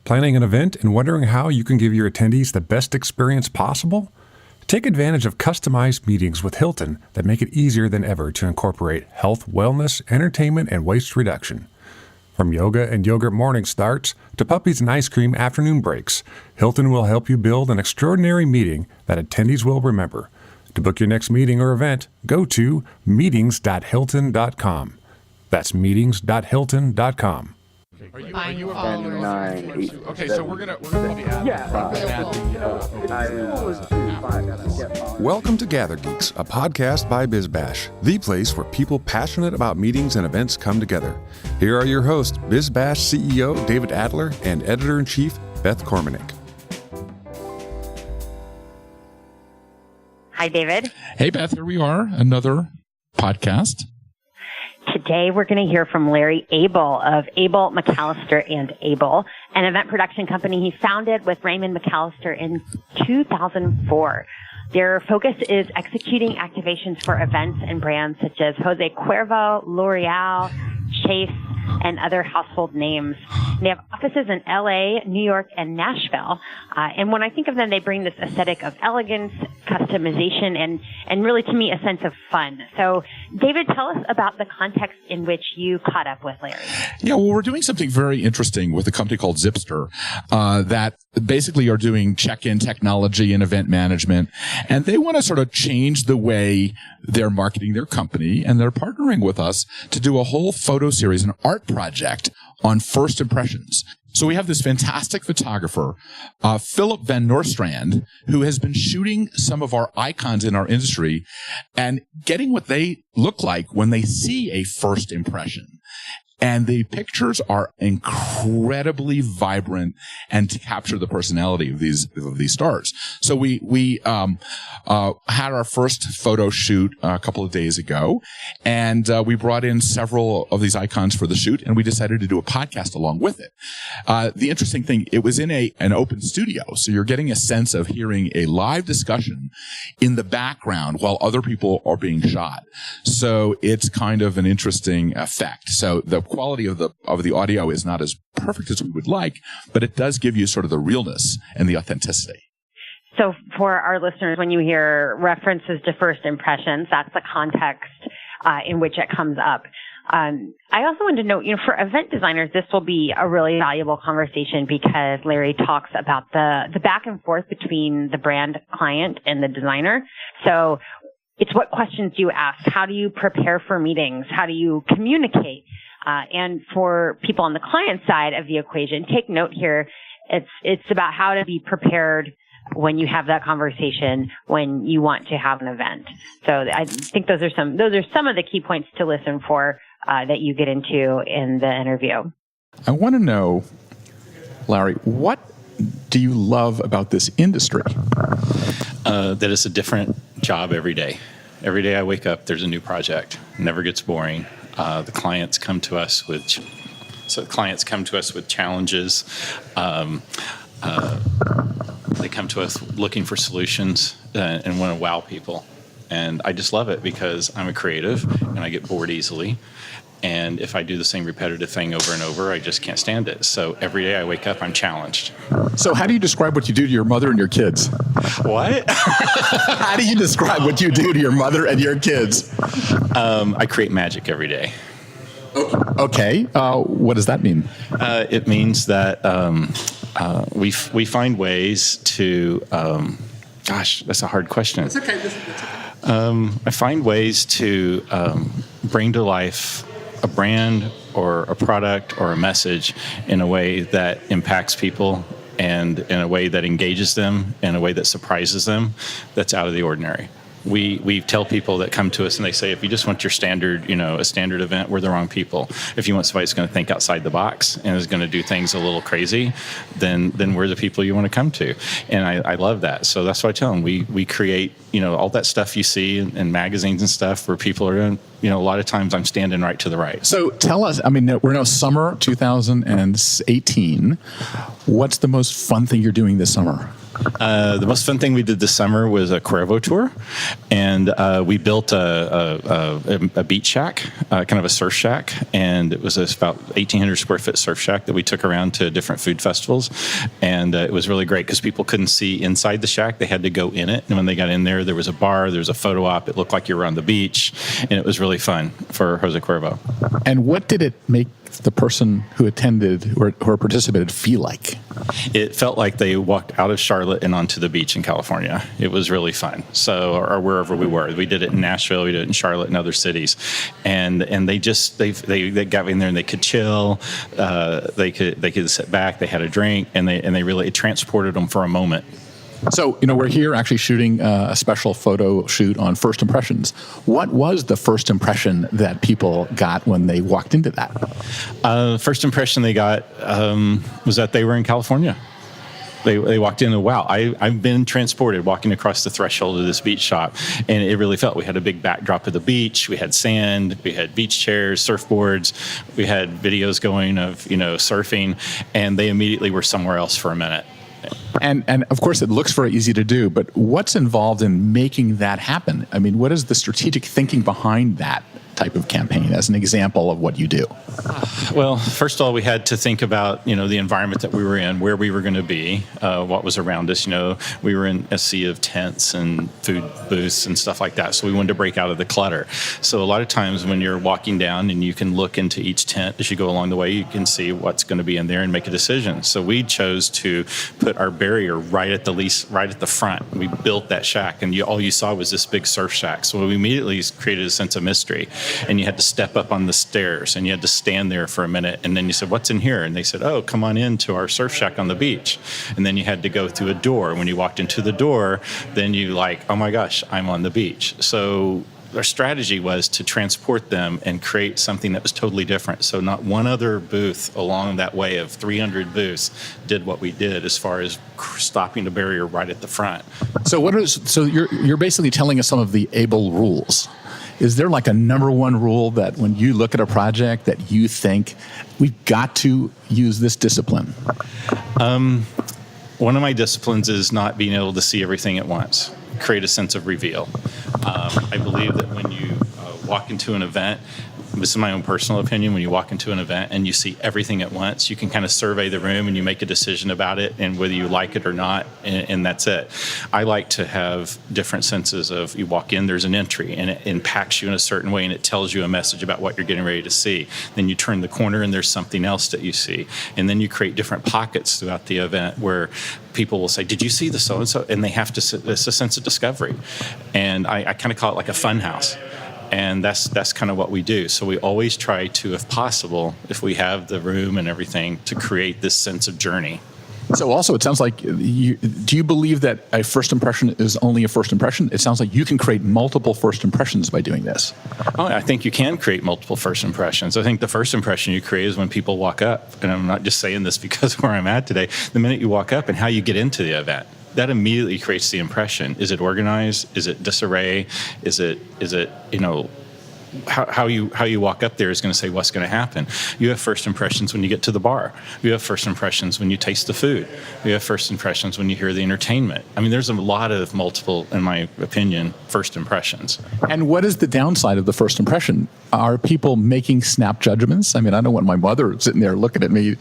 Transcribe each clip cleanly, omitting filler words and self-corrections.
Planning an event and wondering how you can give your attendees the best experience possible? Take advantage of customized meetings with Hilton that make it easier than ever to incorporate health, wellness, entertainment, and waste reduction. From yoga and yogurt morning starts to puppies and ice cream afternoon breaks, Hilton will help you build an extraordinary meeting that attendees will remember. To book your next meeting or event, go to meetings.hilton.com. That's meetings.hilton.com. Are you a follower? 9, 8, Okay, so we're gonna be Welcome to Gather Geeks, a podcast by BizBash, the place where people passionate about meetings and events come together. Here are your hosts, BizBash CEO David Adler and Editor-in-Chief Beth Kormanik. Hi, David. Hey, Beth, here we are, another podcast. Today, we're going to hear from Larry Abel of Abel, McAllister and Abel, an event production company he founded with Raymond McAllister in 2004. Their focus is executing activations for events and brands such as Jose Cuervo, L'Oreal, Chase, and other household names. They have offices in LA, New York, and Nashville. And when I think of them, they bring this aesthetic of elegance, customization, and really, to me, a sense of fun. So, David, tell us about the context in which you caught up with Larry. Yeah, well, we're doing something very interesting with a company called Zipster that basically are doing check-in technology and event management. And they want to sort of change the way they're marketing their company. And they're partnering with us to do a whole photo series, an art project on first impressions. So we have this fantastic photographer, Philip Van Noorstrand, who has been shooting some of our icons in our industry and getting what they look like when they see a first impression. And the pictures are incredibly vibrant and to capture the personality of these stars. So we had our first photo shoot a couple of days ago, and we brought in several of these icons for the shoot, and we decided to do a podcast along with it. The interesting thing, it was in an open studio, so you're getting a sense of hearing a live discussion in the background while other people are being shot. So it's kind of an interesting effect. So the quality of the audio is not as perfect as we would like, but it does give you sort of the realness and the authenticity. So for our listeners, when you hear references to first impressions, that's the context in which it comes up. I also want to note, for event designers, this will be a really valuable conversation because Larry talks about the back and forth between the brand client and the designer. So it's what questions do you ask? How do you prepare for meetings? How do you communicate? And for people on the client side of the equation, take note here. It's about how to be prepared when you have that conversation when you want to have an event. So I think those are some of the key points to listen for that you get into in the interview. I want to know, Larry, what do you love about this industry? That it's a different job every day. Every day I wake up, there's a new project. It never gets boring. The clients come to us with challenges. They come to us looking for solutions and want to wow people. And I just love it because I'm a creative and I get bored easily. And if I do the same repetitive thing over and over, I just can't stand it. So every day I wake up, I'm challenged. So how do you describe what you do to your mother and your kids? What? How do you describe what you do to your mother and your kids? I create magic every day. Okay. What does that mean? It means that we find ways to. Gosh, that's a hard question. It's okay. I find ways to bring to life a brand or a product or a message in a way that impacts people and in a way that engages them, in a way that surprises them, that's out of the ordinary. We tell people that come to us and they say, if you just want your standard, a standard event, we're the wrong people. If you want somebody that's going to think outside the box and is going to do things a little crazy, then we're the people you want to come to. And I love that. So that's what I tell them. We create, all that stuff you see in magazines and stuff where people are in, a lot of times I'm standing right to the right. So tell us, we're now summer 2018. What's the most fun thing you're doing this summer? The most fun thing we did this summer was a Cuervo tour, and we built a beach shack, kind of a surf shack, and it was about 1,800 square foot surf shack that we took around to different food festivals, and it was really great because people couldn't see inside the shack; they had to go in it. And when they got in there was a bar, there was a photo op. It looked like you were on the beach, and it was really fun for Jose Cuervo. And what did it make the person who attended or participated feel like? It felt like they walked out of Charlotte and onto the beach in California. It was really fun. So, or wherever we were, we did it in Nashville, we did it in Charlotte and other cities, and they got in there and they could chill, they could sit back, they had a drink, and they really, it transported them for a moment. So, we're here actually shooting a special photo shoot on first impressions. What was the first impression that people got when they walked into that? First impression they got was that they were in California. They walked in and, wow, I've been transported walking across the threshold of this beach shop. And it really felt, we had a big backdrop of the beach. We had sand, we had beach chairs, surfboards. We had videos going of, surfing. And they immediately were somewhere else for a minute. And of course, it looks very easy to do, but what's involved in making that happen? I mean, what is the strategic thinking behind that type of campaign as an example of what you do? Well, first of all, we had to think about, the environment that we were in, where we were going to be, what was around us. We were in a sea of tents and food booths and stuff like that. So we wanted to break out of the clutter. So a lot of times when you're walking down and you can look into each tent as you go along the way, you can see what's going to be in there and make a decision. So we chose to put our barrier right at the front. We built that shack, and all you saw was this big surf shack. So we immediately created a sense of mystery. And you had to step up on the stairs, and you had to stand there for a minute, and then you said, what's in here? And they said, oh, come on in to our surf shack on the beach. And then you had to go through a door. When you walked into the door, then you oh my gosh, I'm on the beach. So our strategy was to transport them and create something that was totally different. So not one other booth along that way of 300 booths did what we did as far as stopping the barrier right at the front. So you're basically telling us some of the Abel rules. Is there like a number one rule that when you look at a project that you think we've got to use this discipline? One of my disciplines is not being able to see everything at once, create a sense of reveal. I believe that when you walk into an event, this is my own personal opinion, when you walk into an event and you see everything at once, you can kind of survey the room and you make a decision about it and whether you like it or not, and that's it. I like to have different senses of, you walk in, there's an entry, and it impacts you in a certain way, and it tells you a message about what you're getting ready to see. Then you turn the corner and there's something else that you see. And then you create different pockets throughout the event where people will say, did you see the so-and-so? And they have to, it's a sense of discovery. And I kind of call it like a fun house. And that's kind of what we do. So we always try to, if possible, if we have the room and everything, to create this sense of journey. So also, it sounds like, do you believe that a first impression is only a first impression? It sounds like you can create multiple first impressions by doing this. Oh, I think you can create multiple first impressions. I think the first impression you create is when people walk up. And I'm not just saying this because of where I'm at today. The minute you walk up and how you get into the event, that immediately creates the impression. Is it organized? Is it disarray? Is it how you walk up there is going to say what's going to happen. You have first impressions when you get to the bar. You have first impressions when you taste the food. You have first impressions when you hear the entertainment. I mean, there's a lot of multiple, in my opinion, first impressions. And what is the downside of the first impression? Are people making snap judgments? I mean, I don't want my mother sitting there looking at me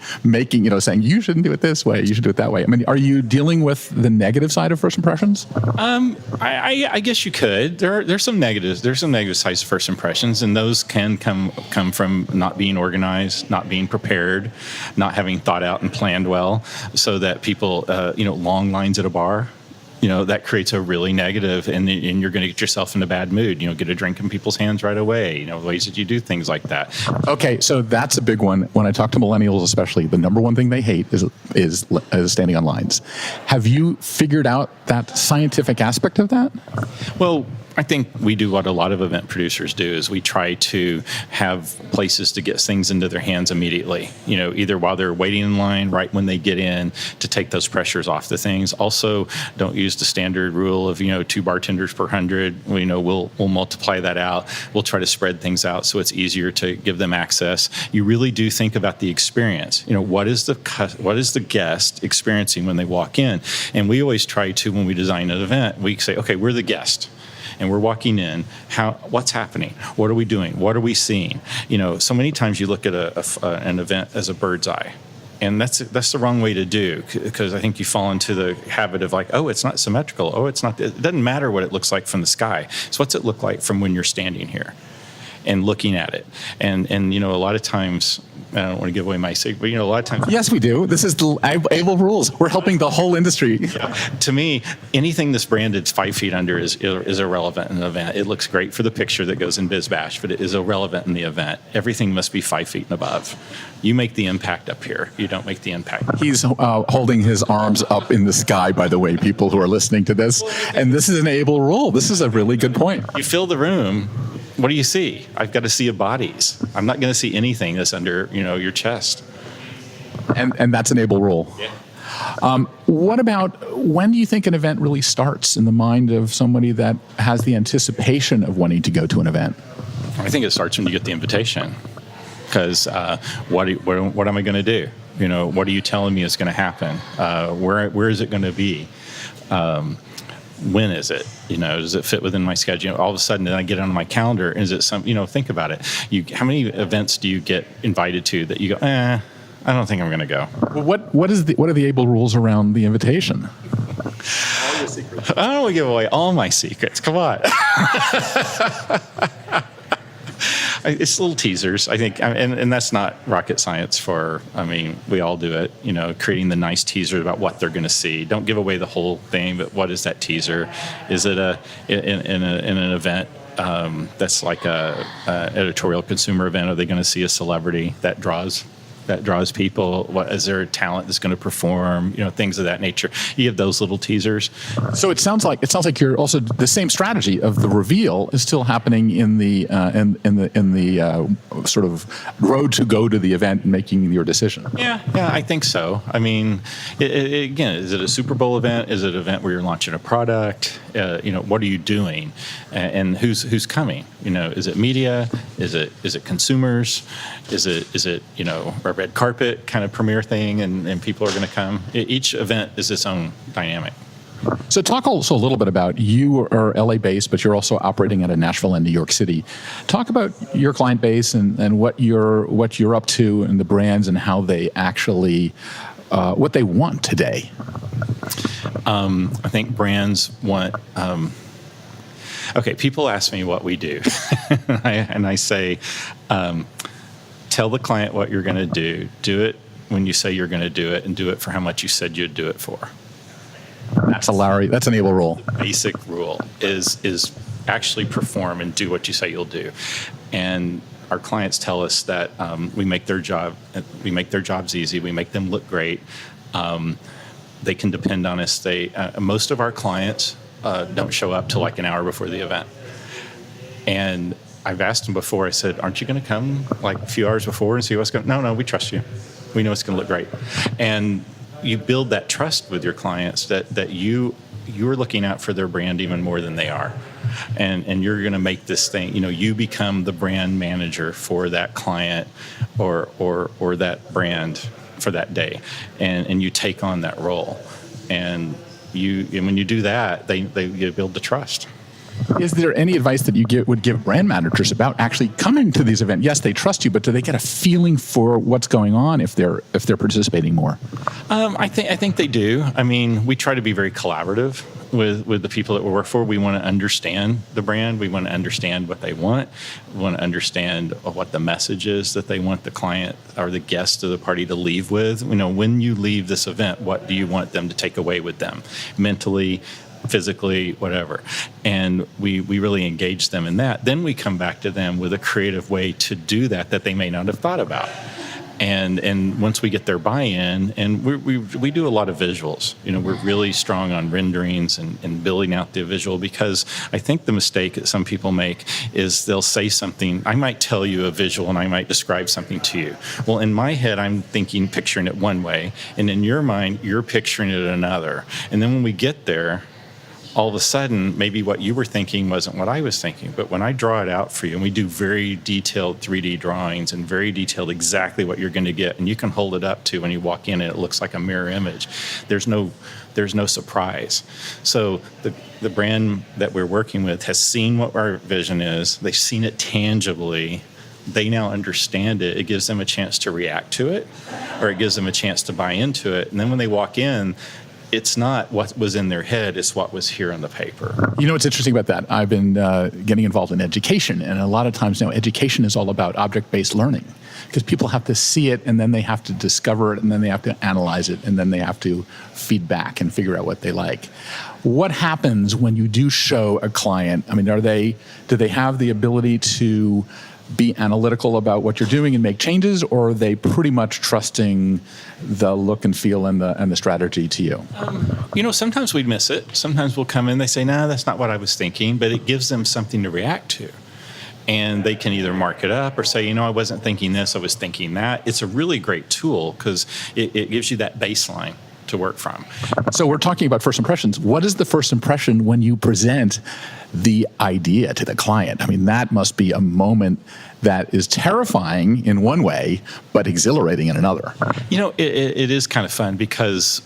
saying, you shouldn't do it this way, you should do it that way. I mean, are you dealing with the negative side of first impressions? I guess you could. There's some negatives. There's some negative sides of first impressions, and those can come from not being organized, not being prepared, not having thought out and planned well, so that people, long lines at a bar. That creates a really negative, and you're going to get yourself in a bad mood. Get a drink in people's hands right away. Ways that you do things like that. Okay, so that's a big one. When I talk to millennials, especially, the number one thing they hate is standing on lines. Have you figured out that scientific aspect of that? Well, I think we do what a lot of event producers do is we try to have places to get things into their hands immediately, either while they're waiting in line, right when they get in, to take those pressures off the things. Also, don't use the standard rule of, 2 bartenders per 100. We'll multiply that out. We'll try to spread things out so it's easier to give them access. You really do think about the experience. What is the guest experiencing when they walk in? And we always try to, when we design an event, we say, okay, we're the guest. And we're walking in. What's happening? What are we doing? What are we seeing? So many times you look at an event as a bird's eye, and that's the wrong way to do, because I think you fall into the habit of like, oh, it's not symmetrical. Oh, it's not. It doesn't matter what it looks like from the sky. So what's it look like from when you're standing here and looking at it? And a lot of times, I don't want to give away my secret, but a lot of times. Yes, we do. This is the Abel rules. We're helping the whole industry. Yeah. To me, anything that's branded 5 feet under is irrelevant in an event. It looks great for the picture that goes in BizBash, but it is irrelevant in the event. Everything must be 5 feet and above. You make the impact up here. You don't make the impact. He's holding his arms up in the sky, by the way, people who are listening to this. And this is an Abel rule. This is a really good point. You fill the room. What do you see? I've got to see bodies. I'm not going to see anything that's under, your chest. And that's an Abel rule. Yeah. What about, when do you think an event really starts in the mind of somebody that has the anticipation of wanting to go to an event? I think it starts when you get the invitation. Because what am I going to do? What are you telling me is going to happen? Where is it going to be? When is it? Does it fit within my schedule? All of a sudden, then I get it on my calendar. Is it some? Think about it. How many events do you get invited to that you go, I don't think I'm going to go? Well, what are the Abel rules around the invitation? All your secrets. I don't want to give away all my secrets. Come on. It's little teasers, I think, and that's not rocket science we all do it, creating the nice teaser about what they're going to see. Don't give away the whole thing, but what is that teaser? Is it in an event that's like a editorial consumer event? Are they going to see a celebrity that draws people? What is there a talent that's going to perform? Things of that nature. You have those little teasers. So it sounds like you're also the same strategy of the reveal is still happening in the sort of road to go to the event and making your decision. Yeah, I think so. Again, is it a Super Bowl event? Is it an event where you're launching a product? What are you doing? And who's coming? Is it media? Is it consumers? Is it a red carpet kind of premiere thing and people are going to come? Each event is its own dynamic. So talk also a little bit about, you are LA based, but you're also operating out of Nashville and New York City. Talk about your client base and what you're up to and the brands and how they actually what they want today. I think brands want. People ask me what we do, and I say, tell the client what you're going to do. Do it when you say you're going to do it, and do it for how much you said you'd do it for. That's an Abel rule. Basic rule is actually perform and do what you say you'll do. And our clients tell us that we make their jobs easy. We make them look great. They can depend on us. Most of our clients don't show up till like an hour before the event. And I've asked them before, I said, aren't you going to come like a few hours before and see what's going on? No, we trust you. We know it's going to look great. And you build that trust with your clients that you're looking out for their brand even more than they are. And you're going to make this thing, you become the brand manager for that client or that brand for that day. And you take on that role. And when you do that, you build the trust. Is there any advice that you would give brand managers about actually coming to these events? Yes, they trust you, but do they get a feeling for what's going on if they're participating more? I think they do. We try to be very collaborative with the people that we work for. We want to understand the brand. We want to understand what they want. We want to understand what the message is that they want the client or the guest of the party to leave with. When you leave this event, what do you want them to take away with them mentally, physically, whatever. And we really engage them in that. Then we come back to them with a creative way to do that they may not have thought about. And once we get their buy-in, and we do a lot of visuals. We're really strong on renderings and building out the visual, because I think the mistake that some people make is they'll say something. I might tell you a visual and I might describe something to you. Well, in my head, I'm picturing it one way, and in your mind, you're picturing it another. And then when we get there, all of a sudden, maybe what you were thinking wasn't what I was thinking. But when I draw it out for you, and we do very detailed 3D drawings and very detailed exactly what you're going to get, and you can hold it up to when you walk in and it looks like a mirror image, there's no surprise. So the brand that we're working with has seen what our vision is. They've seen it tangibly. They now understand it. It gives them a chance to react to it, or it gives them a chance to buy into it. And then when they walk in, it's not what was in their head, it's what was here on the paper. You know what's interesting about that? I've been getting involved in education, and a lot of times now education is all about object-based learning, because people have to see it, and then they have to discover it, and then they have to analyze it, and then they have to feed back and figure out what they like. What happens when you do show a client? I mean, do they have the ability to be analytical about what you're doing and make changes, or are they pretty much trusting the look and feel and the strategy to you? Sometimes we'd miss it. Sometimes we'll come in, they say, nah, that's not what I was thinking, but it gives them something to react to. And they can either mark it up or say, I wasn't thinking this, I was thinking that. It's a really great tool because it gives you that baseline to work from. So we're talking about first impressions. What is the first impression when you present the idea to the client? I mean, that must be a moment that is terrifying in one way, but exhilarating in another. It is kind of fun, because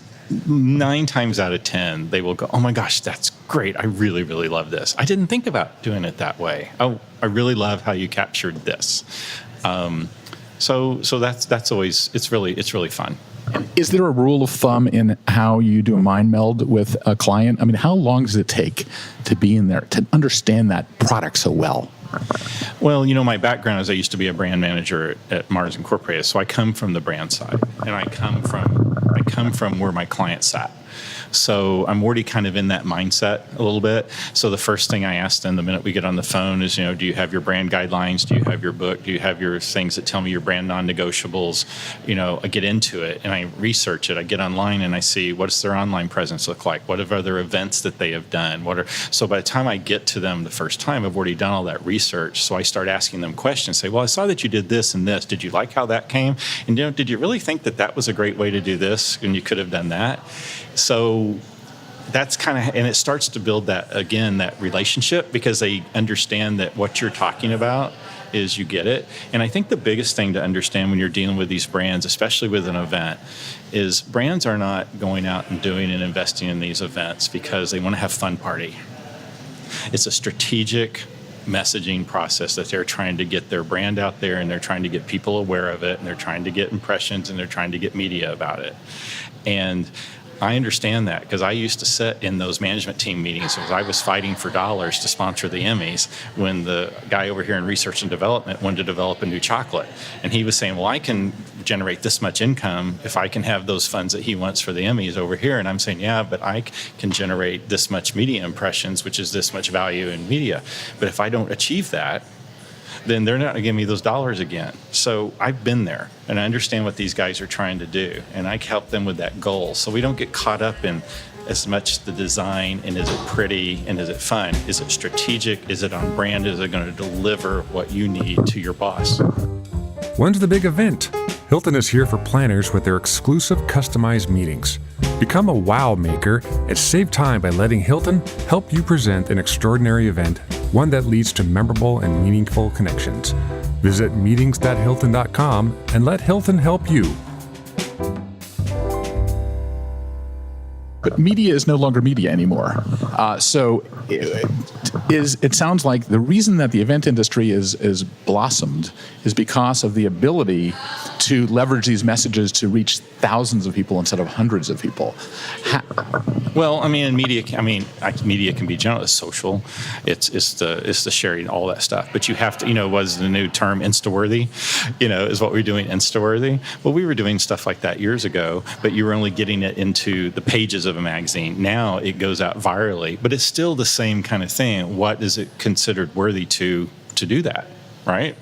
9 times out of 10, they will go, oh my gosh, that's great. I really, really love this. I didn't think about doing it that way. Oh, I really love how you captured this. So that's always, it's really fun. Is there a rule of thumb in how you do a mind meld with a client? I mean, how long does it take to be in there, to understand that product so well? Well, my background is I used to be a brand manager at Mars Incorporated, so I come from the brand side, and I come from where my client sat. So I'm already kind of in that mindset a little bit. So the first thing I ask them the minute we get on the phone is, do you have your brand guidelines? Do you have your book? Do you have your things that tell me your brand non-negotiables? I get into it and I research it. I get online and I see, what does their online presence look like? What are other events that they have done? So by the time I get to them the first time, I've already done all that research. So I start asking them questions. Say, well, I saw that you did this and this. Did you like how that came? And did you really think that was a great way to do this? And you could have done that. So that's kind of, and it starts to build that relationship, because they understand that what you're talking about is you get it. And I think the biggest thing to understand when you're dealing with these brands, especially with an event, is brands are not going out and doing and investing in these events because they want to have fun party. It's a strategic messaging process that they're trying to get their brand out there, and they're trying to get people aware of it, and they're trying to get impressions, and they're trying to get media about it. And I understand that, because I used to sit in those management team meetings as I was fighting for dollars to sponsor the Emmys, when the guy over here in research and development wanted to develop a new chocolate. And he was saying, well, I can generate this much income if I can have those funds that he wants for the Emmys over here. And I'm saying, yeah, but I can generate this much media impressions, which is this much value in media. But if I don't achieve that, then they're not going to give me those dollars again. So I've been there, and I understand what these guys are trying to do, and I help them with that goal. So we don't get caught up in as much the design, and is it pretty, and is it fun? Is it strategic? Is it on brand? Is it going to deliver what you need to your boss? When's the big event? Hilton is here for planners with their exclusive customized meetings. Become a wow maker and save time by letting Hilton help you present an extraordinary event, one that leads to memorable and meaningful connections. Visit meetings.hilton.com and let Hilton help you. But media is no longer media anymore. So it sounds like the reason that the event industry is blossomed is because of the ability to leverage these messages to reach thousands of people instead of hundreds of people. Well, I mean, media can be general. It's social. It's the sharing, all that stuff. But you have to, was the new term Insta-worthy, is what we're doing, Insta-worthy. Well, we were doing stuff like that years ago, but you were only getting it into the pages of a magazine. Now it goes out virally, but it's still the same kind of thing. What is it considered worthy to do that, right?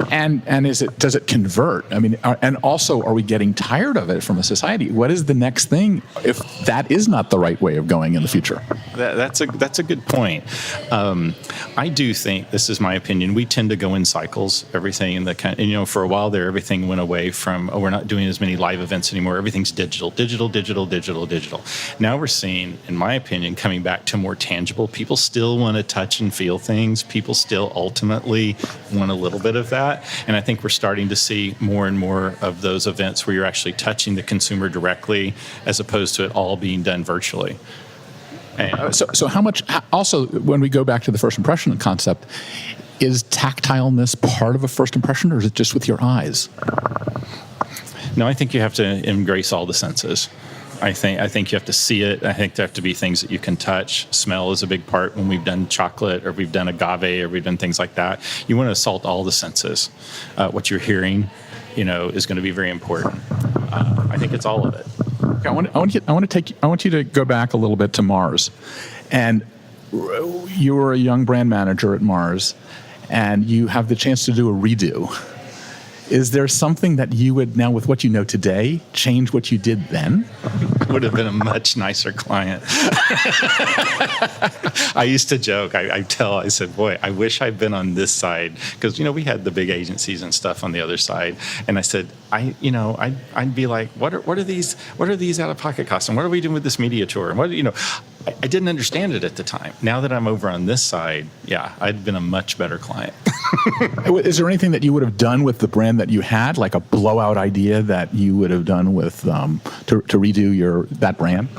And does it convert? I mean, and also, are we getting tired of it from a society? What is the next thing if that is not the right way of going in the future? That's a good point. I do think, this is my opinion, we tend to go in cycles. Everything in the kind, for a while there, everything went away from, we're not doing as many live events anymore. Everything's digital. Now we're seeing, in my opinion, coming back to more tangible. People still want to touch and feel things. People still ultimately want a little bit of that. And I think we're starting to see more and more of those events where you're actually touching the consumer directly as opposed to it all being done virtually. So how much, also, when we go back to the first impression concept, is tactileness part of a first impression, or is it just with your eyes? No, I think you have to embrace all the senses. I think you have to see it. I think there have to be things that you can touch. Smell is a big part when we've done chocolate or we've done agave or we've done things like that. You want to assault all the senses. What you're hearing, is going to be very important. I think it's all of it. Okay, I want you to go back a little bit to Mars, and you were a young brand manager at Mars, and you have the chance to do a redo. Is there something that you would now, with what you know today, change what you did then? Would have been a much nicer client. I used to joke. I said, boy, I wish I'd been on this side, because we had the big agencies and stuff on the other side. And I said, I'd be like, what are these out of pocket costs, and what are we doing with this media tour? And I didn't understand it at the time. Now that I'm over on this side, yeah, I'd been a much better client. Is there anything that you would have done with the brand that you had, like a blowout idea that you would have done with to redo that brand?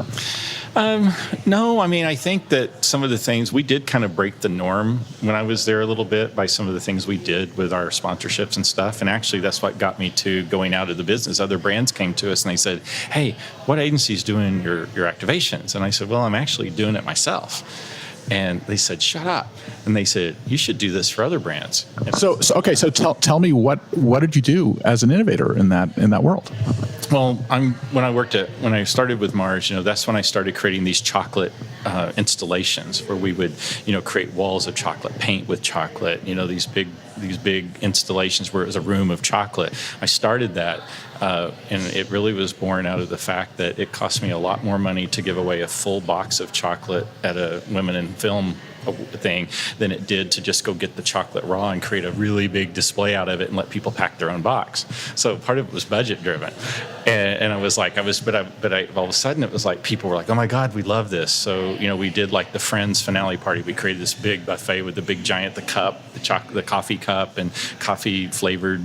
No, I think that some of the things we did kind of break the norm when I was there a little bit by some of the things we did with our sponsorships and stuff. And actually, that's what got me to going out of the business. Other brands came to us and they said, "Hey, what agency's doing your activations?" And I said, "Well, I'm actually doing it myself." And they said, "Shut up." And they said, "You should do this for other brands." And So tell me what did you do as an innovator in that world? Well, when I started with Mars, that's when I started creating these chocolate installations where we would, create walls of chocolate, paint with chocolate, these big installations where it was a room of chocolate. I started that, and it really was born out of the fact that it cost me a lot more money to give away a full box of chocolate at a Women in Film thing than it did to just go get the chocolate raw and create a really big display out of it and let people pack their own box. So part of it was budget driven, and I was like, all of a sudden it was like people were like, "Oh my God, we love this!" So we did like the Friends finale party. We created this big buffet with the big giant, the coffee cup, and coffee flavored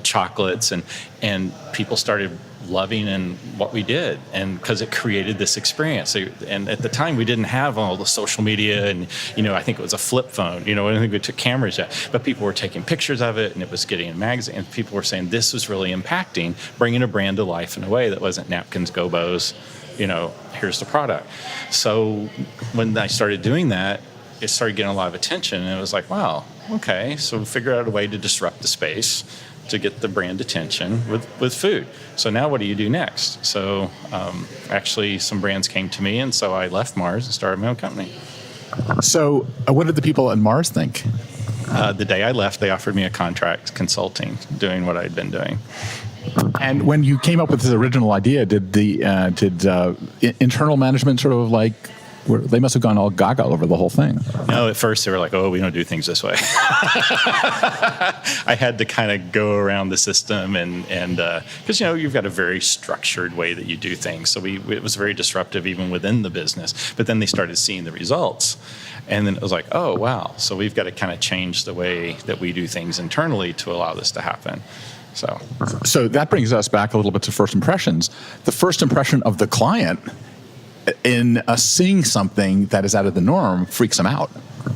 chocolates, and people started loving and what we did, and because it created this experience. And at the time we didn't have all the social media, and I think it was a flip phone, I don't think we took cameras yet, but people were taking pictures of it and it was getting in magazines, and people were saying this was really impacting, bringing a brand to life in a way that wasn't napkins, gobos, here's the product. So when I started doing that, it started getting a lot of attention, and it was like, wow, okay, so we figured out a way to disrupt the space to get the brand attention with food. So now what do you do next? So actually some brands came to me, and so I left Mars and started my own company. So what did the people at Mars think? The day I left, they offered me a contract consulting, doing what I'd been doing. And when you came up with this original idea, did internal management sort of like, they must have gone all gaga over the whole thing? No, at first they were like, "Oh, we don't do things this way." I had to kind of go around the system, and because you've got a very structured way that you do things, so it was very disruptive even within the business. But then they started seeing the results, and then it was like, "Oh, wow!" So we've got to kind of change the way that we do things internally to allow this to happen. So that brings us back a little bit to first impressions. The first impression of the client in seeing something that is out of the norm freaks them out.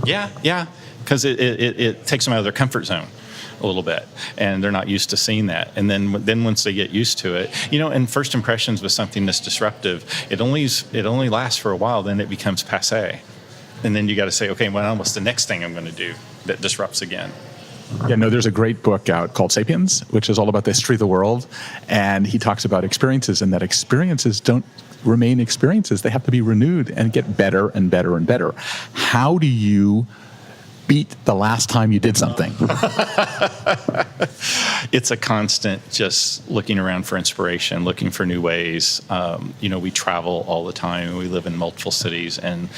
Yeah, because it takes them out of their comfort zone a little bit, and they're not used to seeing that. And then once they get used to it, and first impressions with something that's disruptive, it only lasts for a while. Then it becomes passé, and then you got to say, okay, well, what's the next thing I'm going to do that disrupts again? Yeah, no, there's a great book out called Sapiens, which is all about the history of the world, and he talks about experiences, and that experiences don't remain experiences. They have to be renewed and get better and better and better. How do you beat the last time you did something? It's a constant just looking around for inspiration, looking for new ways. We travel all the time. We live in multiple cities, and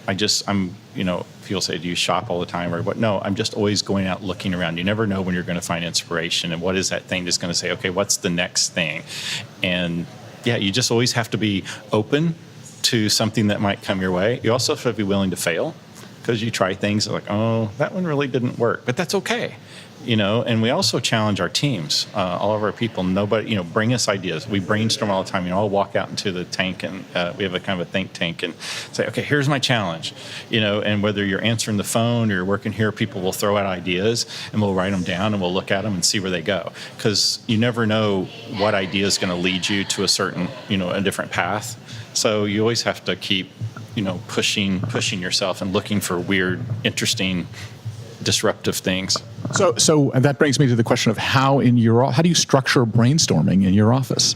people say, do you shop all the time or what? No, I'm just always going out looking around. You never know when you're going to find inspiration and what is that thing that's going to say, okay, what's the next thing? And yeah, you just always have to be open to something that might come your way. You also have to be willing to fail, because you try things like, oh, that one really didn't work, but that's okay. And we also challenge our teams, all of our people. Nobody, bring us ideas. We brainstorm all the time. I'll walk out into the tank, and we have a kind of a think tank, and say, okay, here's my challenge. And whether you're answering the phone or you're working here, people will throw out ideas, and we'll write them down, and we'll look at them and see where they go. Because you never know what idea is going to lead you to a certain, a different path. So you always have to keep, pushing yourself and looking for weird, interesting, disruptive things. So that brings me to the question of how do you structure brainstorming in your office?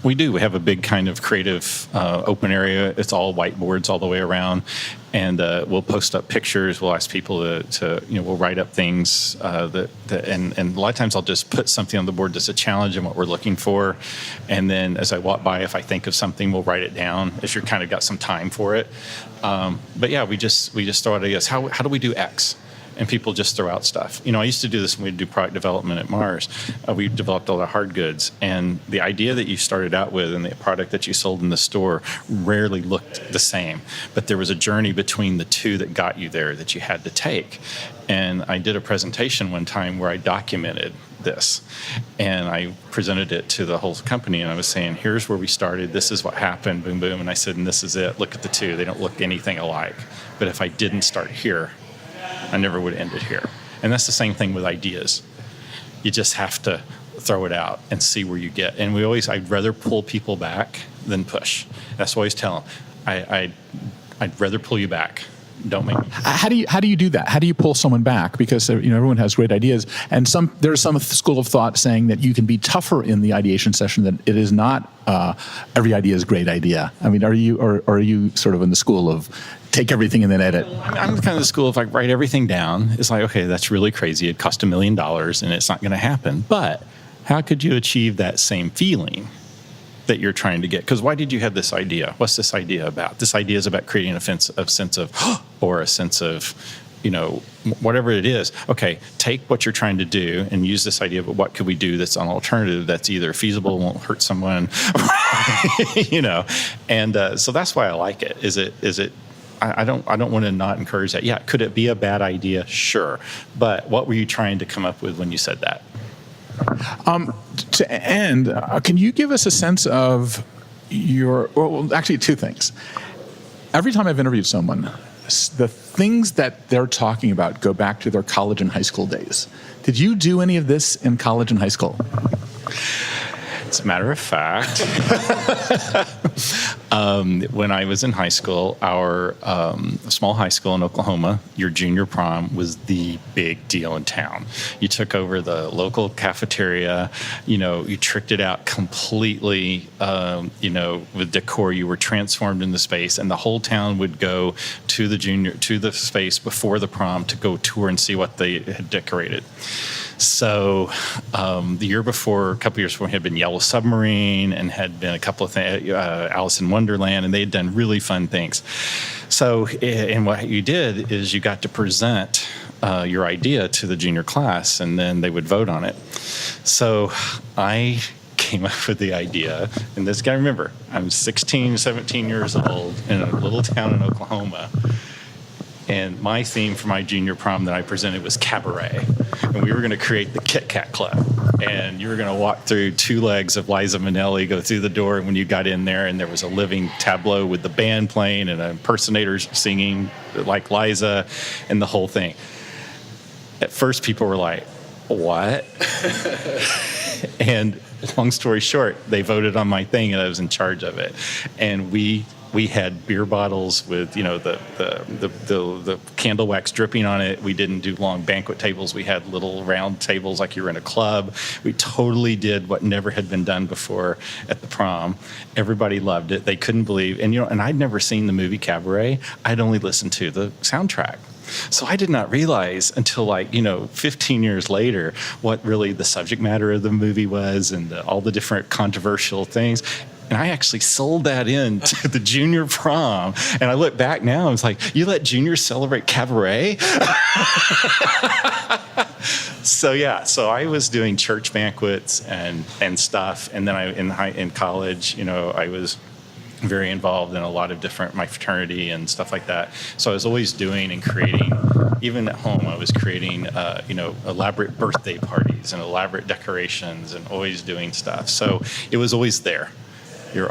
We do. We have a big kind of creative open area. It's all whiteboards all the way around, and we'll post up pictures. We'll ask people to we'll write up things and a lot of times I'll just put something on the board that's a challenge and what we're looking for, and then as I walk by, if I think of something, we'll write it down if you're kind of got some time for it. But yeah, we just throw out ideas. How do we do X? And people just throw out stuff. I used to do this when we'd do product development at Mars. We developed a lot of hard goods. And the idea that you started out with and the product that you sold in the store rarely looked the same. But there was a journey between the two that got you there that you had to take. And I did a presentation one time where I documented this. And I presented it to the whole company. And I was saying, here's where we started. This is what happened. Boom, boom. And I said, and this is it. Look at the two. They don't look anything alike. But if I didn't start here, I never would have ended here. And that's the same thing with ideas. You just have to throw it out and see where you get. And I'd rather pull people back than push. That's what I always tell them. I'd rather pull you back. Don't make me. How do you do that? How do you pull someone back? Because everyone has great ideas, and there's some school of thought saying that you can be tougher in the ideation session. That it is not every idea is a great idea. I mean, are you sort of in the school of take everything and then edit? I'm kind of the school, if I write everything down, it's like, okay, that's really crazy. It cost $1 million and it's not going to happen. But how could you achieve that same feeling that you're trying to get? Because why did you have this idea? What's this idea about? This idea is about creating a sense of, or a sense of, whatever it is. Okay, take what you're trying to do and use this idea, but what could we do that's an alternative that's either feasible, won't hurt someone, And so that's why I like it. Is it? I don't want to not encourage that. Yeah, could it be a bad idea? Sure. But what were you trying to come up with when you said that? To end, can you give us a sense of actually two things. Every time I've interviewed someone, the things that they're talking about go back to their college and high school days. Did you do any of this in college and high school? As a matter of fact, when I was in high school, our small high school in Oklahoma, your junior prom was the big deal in town. You took over the local cafeteria, you tricked it out completely, with decor. You were transformed in the space, and the whole town would go to the space before the prom to go tour and see what they had decorated. So the year before, a couple years before, had been Yellow Submarine and had been a couple of things, Alice in Wonderland, and they had done really fun things. So, and what you did is you got to present your idea to the junior class, and then they would vote on it. So I came up with the idea, and this guy, remember, I'm 16, 17 years old in a little town in Oklahoma. And my theme for my junior prom that I presented was cabaret. And we were going to create the Kit Kat Club. And you were going to walk through two legs of Liza Minnelli, go through the door, and when you got in there, and there was a living tableau with the band playing and impersonators singing like Liza and the whole thing. At first, people were like, what? And long story short, they voted on my thing, and I was in charge of it. And we We had beer bottles with, the candle wax dripping on it. We didn't do long banquet tables. We had little round tables like you were in a club. We totally did what never had been done before at the prom. Everybody loved it. They couldn't believe. And I'd never seen the movie Cabaret. I'd only listened to the soundtrack. So I did not realize until 15 years later what really the subject matter of the movie was and all the different controversial things. And I actually sold that in to the junior prom. And I look back now, I was like, you let juniors celebrate Cabaret? So I was doing church banquets and stuff. And then in college, I was very involved in a lot of my fraternity and stuff like that. So I was always doing and creating, even at home, I was creating, elaborate birthday parties and elaborate decorations and always doing stuff. So it was always there.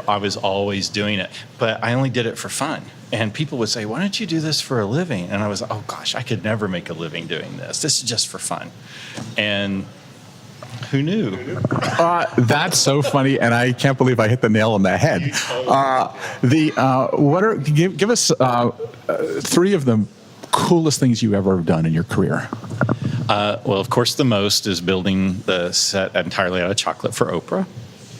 I was always doing it, but I only did it for fun. And people would say, why don't you do this for a living? And I was like, oh gosh, I could never make a living doing this. This is just for fun. And who knew? That's so funny, and I can't believe I hit the nail on the head. Give us 3 of the coolest things you ever have done in your career. Well, of course, the most is building the set entirely out of chocolate for Oprah.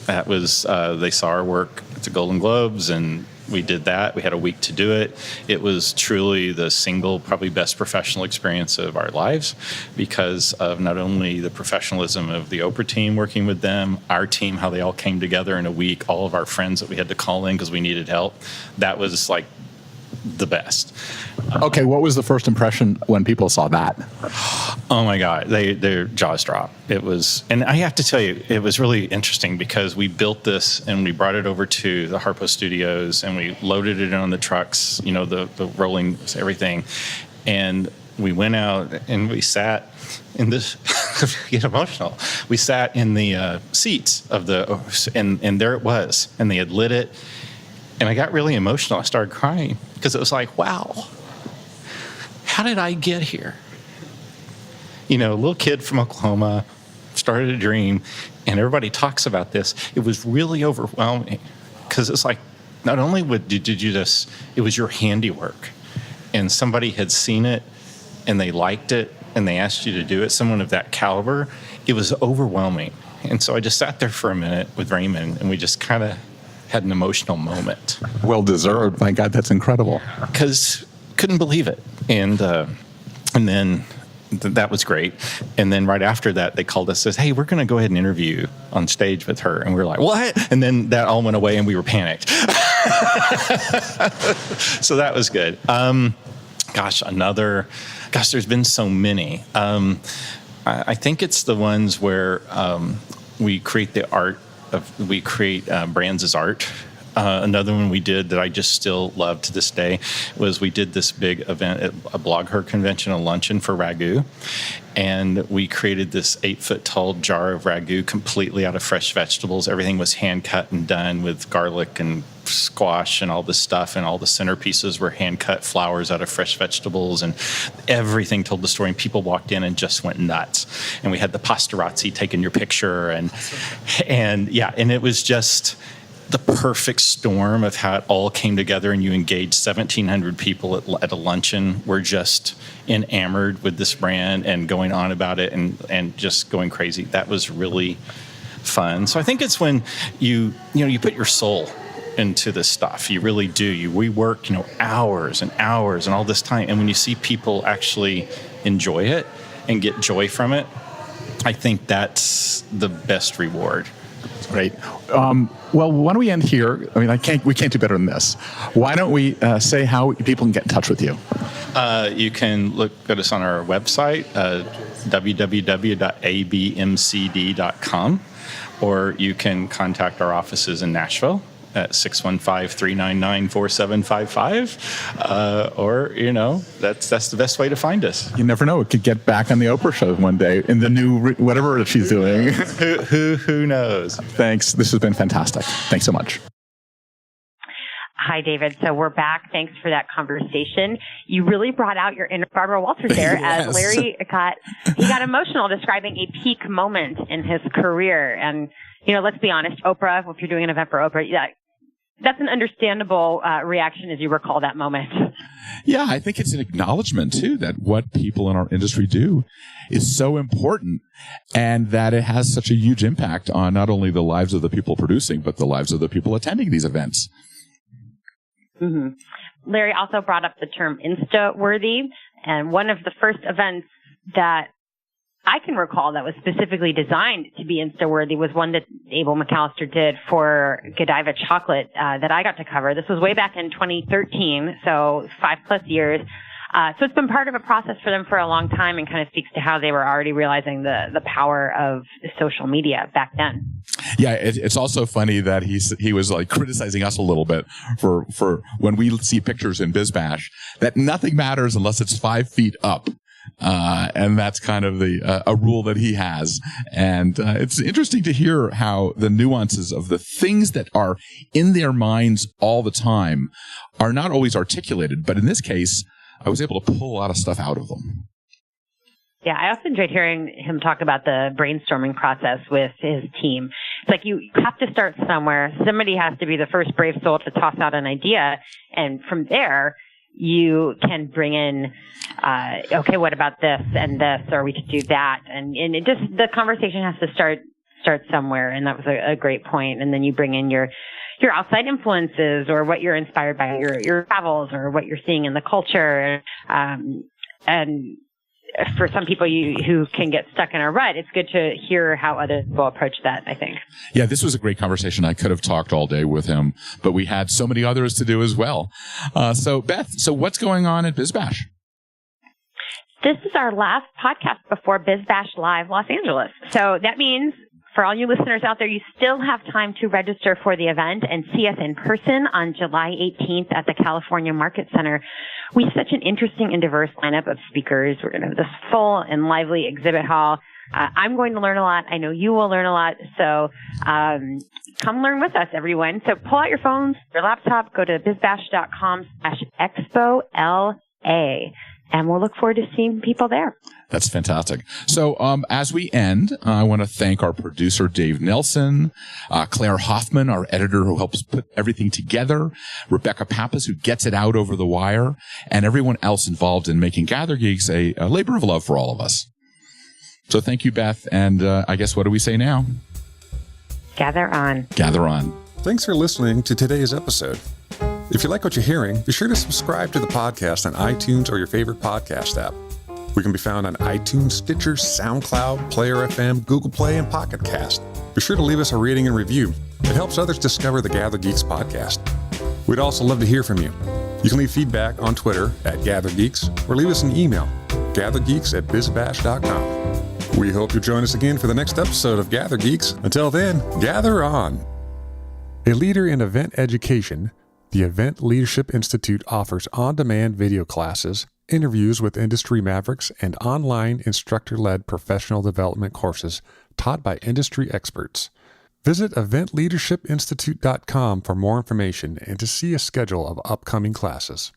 That was they saw our work at the Golden Globes, and we did that. We had a week to do it. It was truly the single, probably best professional experience of our lives because of not only the professionalism of the Oprah team working with them, our team, how they all came together in a week, all of our friends that we had to call in because we needed help. That was like the best. Okay, what was the first impression when people saw that? Oh my God, their jaws dropped. It was, and I have to tell you, it was really interesting because we built this and we brought it over to the Harpo Studios and we loaded it on the trucks, the rolling everything, and we went out and we sat in this. Get emotional. We sat in the seats of and there it was, and they had lit it. And I got really emotional. I started crying because it was like, wow, how did I get here? A little kid from Oklahoma started a dream, and everybody talks about this. It was really overwhelming because it's like, not only did you do this, it was your handiwork. And somebody had seen it, and they liked it, and they asked you to do it, someone of that caliber. It was overwhelming. And so I just sat there for a minute with Raymond, and we just kind of had an emotional moment. Well deserved. My God, that's incredible. Because couldn't believe it. And then that was great. And then right after that, they called us, says, hey, we're going to go ahead and interview on stage with her. And we were like, what? And then that all went away and we were panicked. So that was good. There's been so many. I think it's the ones where we create the art we create brands as art. Another one we did that I just still love to this day was we did this big event at a Blog Her convention, a luncheon for ragu. And we created this 8-foot tall jar of ragu completely out of fresh vegetables. Everything was hand cut and done with garlic and squash and all this stuff. And all the centerpieces were hand cut flowers out of fresh vegetables. And everything told the story. And people walked in and just went nuts. And we had the pastorazzi taking your picture. And it was just the perfect storm of how it all came together, and you engaged 1,700 people at a luncheon. We're just enamored with this brand and going on about it and just going crazy. That was really fun. So I think it's when you put your soul into this stuff. You really do. We work, hours and hours and all this time. And when you see people actually enjoy it and get joy from it, I think that's the best reward. Great. Well, why don't we end here? I mean, we can't do better than this. Why don't we say how people can get in touch with you? You can look at us on our website, www.abmcd.com, or you can contact our offices in Nashville at 615-399-4755, or that's the best way to find us. You never know; it could get back on the Oprah show one day in the new whatever she's doing. Who knows? Thanks. This has been fantastic. Thanks so much. Hi, David. So we're back. Thanks for that conversation. You really brought out your inner Barbara Walters there. Yes. As Larry got emotional describing a peak moment in his career. And, let's be honest, Oprah, if you're doing an event for Oprah, that's an understandable reaction as you recall that moment. Yeah, I think it's an acknowledgement, too, that what people in our industry do is so important and that it has such a huge impact on not only the lives of the people producing, but the lives of the people attending these events. Mm-hmm. Larry also brought up the term Insta-worthy, and one of the first events that I can recall that was specifically designed to be Insta-worthy was one that Abel McAllister did for Godiva chocolate that I got to cover. This was way back in 2013, so 5+ years. So it's been part of a process for them for a long time and kind of speaks to how they were already realizing the power of social media back then. Yeah, it's also funny that he was like criticizing us a little bit for when we see pictures in BizBash that nothing matters unless it's 5 feet up. And that's kind of a rule that he has. And it's interesting to hear how the nuances of the things that are in their minds all the time are not always articulated. But in this case, I was able to pull a lot of stuff out of them. Yeah, I also enjoyed hearing him talk about the brainstorming process with his team. It's like you have to start somewhere. Somebody has to be the first brave soul to toss out an idea. And from there, you can bring in, okay, what about this and this, or we could do that. And it just, the conversation has to start somewhere. And that was a great point. And then you bring in your outside influences or what you're inspired by, your travels or what you're seeing in the culture. And for some people who can get stuck in a rut, it's good to hear how other people approach that, I think. Yeah, this was a great conversation. I could have talked all day with him, but we had so many others to do as well. So Beth, what's going on at BizBash? This is our last podcast before BizBash Live Los Angeles. So that means for all you listeners out there, you still have time to register for the event and see us in person on July 18th at the California Market Center. We have such an interesting and diverse lineup of speakers. We're going to have this full and lively exhibit hall. I'm going to learn a lot. I know you will learn a lot. So come learn with us, everyone. So pull out your phones, your laptop, go to bizbash.com/ExpoLA. And we'll look forward to seeing people there. That's fantastic. So as we end, I want to thank our producer, Dave Nelson, Claire Hoffman, our editor who helps put everything together, Rebecca Pappas, who gets it out over the wire, and everyone else involved in making Gather Geeks a labor of love for all of us. So thank you, Beth. And I guess what do we say now? Gather on. Gather on. Thanks for listening to today's episode. If you like what you're hearing, be sure to subscribe to the podcast on iTunes or your favorite podcast app. We can be found on iTunes, Stitcher, SoundCloud, Player FM, Google Play, and Pocket Cast. Be sure to leave us a rating and review. It helps others discover the Gather Geeks podcast. We'd also love to hear from you. You can leave feedback on Twitter @GatherGeeks or leave us an email, gathergeeks@bizbash.com. We hope you'll join us again for the next episode of Gather Geeks. Until then, gather on. A leader in event education, the Event Leadership Institute offers on-demand video classes, interviews with industry mavericks, and online instructor-led professional development courses taught by industry experts. Visit eventleadershipinstitute.com for more information and to see a schedule of upcoming classes.